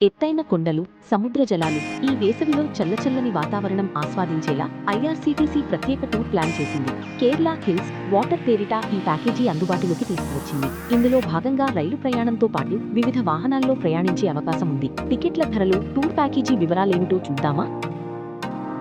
ఎత్తైన కొండలు, సముద్ర జలాలు, ఈ వేసవిలో చల్లచల్లని వాతావరణం ఆస్వాదించేలా ఐఆర్సీటీసీ ప్రత్యేక టూర్ ప్లాన్ చేసింది. కేరళ హిల్స్ వాటర్ పేరిట ఈ ప్యాకేజీ అందుబాటులోకి తీసుకువచ్చింది. ఇందులో భాగంగా రైలు ప్రయాణంతో పాటు వివిధ వాహనాల్లో ప్రయాణించే అవకాశం ఉంది. టికెట్ల ధరలు, టూర్ ప్యాకేజీ వివరాలేమిటో చూద్దామా?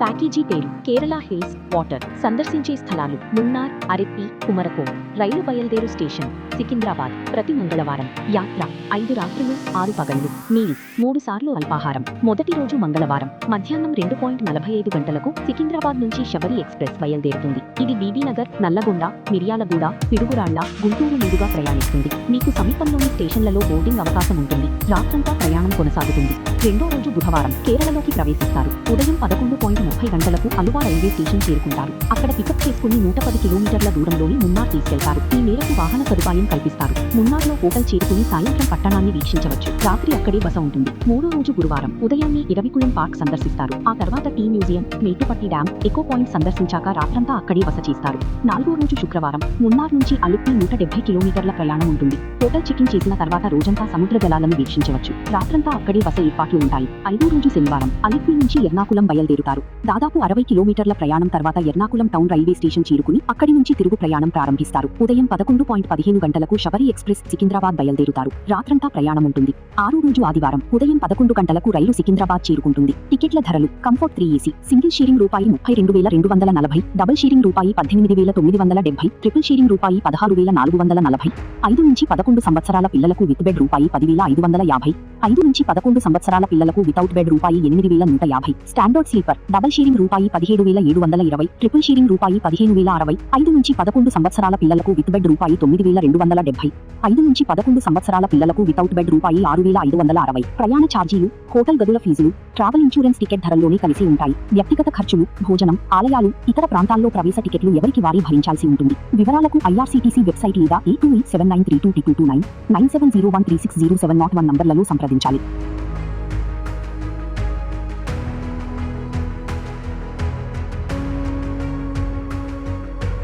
ప్యాకేజీ పేరు: కేరళ హిల్స్ వాటర్. సందర్శించే స్థలాలు: మున్నార్, అరెప్పి, కుమరకోం. రైలు బయలుదేరు స్టేషన్: సికింద్రాబాద్. ప్రతి మంగళవారం. యాత్ర: 5 రాత్రులు 6 పగళ్లు. మీల్స్: 3 సార్లు అల్పాహారం. మొదటి రోజు మంగళవారం మధ్యాహ్నం 2:45 గంటలకు సికింద్రాబాద్ నుంచి శబరి ఎక్స్ప్రెస్ బయలుదేరుతుంది. ఇది బీబీనగర్, నల్లగొండ, మిర్యాలగూడ, పిడుగురాళ్ల, గుంటూరు మీదుగా ప్రయాణిస్తుంది. మీకు సమీపంలోని స్టేషన్లలో బోర్డింగ్ అవకాశం ఉంటుంది. రాత్రంతా ప్రయాణం కొనసాగుతుంది. రెండో రోజు బుధవారం కేరళలోకి ప్రవేశిస్తారు. ఉదయం 11:30 గంటలకు అలువా రైల్వే స్టేషన్ చేరుకుంటారు. అక్కడ పికప్ చేసుకుని 110 కిలోమీటర్ల దూరంలోని మున్నార్ తీసుకెళ్తారు. ఈ మేరకు వాహన సదుపాయం కల్పిస్తారు. మున్నార్లో హోటల్ చేరుకుని సాయంత్రం పట్టణాన్ని వీక్షించవచ్చు. రాత్రి అక్కడే బస ఉంటుంది. మూడో రోజు గురువారం ఉదయాన్నే ఇరవికుళం పార్క్ సందర్శిస్తారు. ఆ తర్వాత tea museum, Mettupatti dam, echo point సందర్శించాక రాత్రంతా అక్కడే బస చేస్తారు. నాలుగో రోజు శుక్రవారం మున్నార్ నుంచి అలుప్పి 170 కిలోమీటర్ల ప్రయాణం ఉంటుంది. హోటల్ చెకింగ్ చేసిన తర్వాత రోజంతా సముద్ర జలాలను వీక్షించవచ్చు. రాత్రంతా అక్కడే బస ఏర్పాట్లు ఉంటాయి. ఐదో రోజు శనివారం అలిప్పి నుంచి ఎర్నాకుళం బయలుదేరుతారు. దాదాపు 60 కిలోమీటర్ల ప్రయాణం తర్వాత ఎర్నాకుళం టౌన్ రైల్వే స్టేషన్ చేరుకుని అక్కడి నుంచి తిరుగు ప్రయాణం ప్రారంభిస్తారు. ఉదయం 11:15 గంటలకు శబరి ఎక్స్ప్రెస్ సికింద్రాబాద్ బయలుదేరుతారు. రాత్రంతా ప్రయాణం ఉంటుంది. ఆరో రోజు ఆదివారం ఉదయం 11 గంటలకు రైలు సికింద్రాబాద్ చేరుకుంటుంది. టికెట్ల ధరలు: కంఫర్ట్ 3 AC, సింగిల్ షేరింగ్ రూపాయి 32,240, డబుల్ షేరింగ్ రూపాయి 18,970, ట్రిపుల్ షేరింగ్ రూపాయి 16,440. 5 నుంచి 11 సంవత్సరాల పిల్లలకు విత్ బెడ్ రూపాయి 10,550, 5 నుంచి 11 సంవత్సరాల పిల్లలకు వితౌట్ బెడ్ రూపాయి 8,150. స్టాండర్డ్ స్లీపర్ డబుల్ షేరింగ్ రూపాయి 17,720, ట్రిపుల్ షేరింగ్ రూపాయి 15,060. 5 నుంచి 11 సంవత్సరాల పిల్లలకు విత్ బెడ్ రూపాయి 9,270, 5 నుంచి 11 సంవత్సరాల పిల్లలకు వితౌట్ బెడ్ రూపాయి 6,560. ప్రయాణ ఛార్జీలు, హోటల్ గదుల ఫీజులు, ట్రావెల్ ఇన్సూరెన్స్ టికెట్ ధరల్లోనే కలిసి ఉంటాయి. వ్యక్తిగత ఖర్చులు, భోజనం, ఆలయాలు, ఇతర ప్రాంతాల్లో ప్రవేశ టికెట్లు ఎవరికి వారి భరించాల్సి ఉంటుంది. వివరాలకు ఐఆర్సీటీసీ వెబ్సైట్ లేదా 8279322229 9701360701 నంబర్లలో సంప్రదించాలి.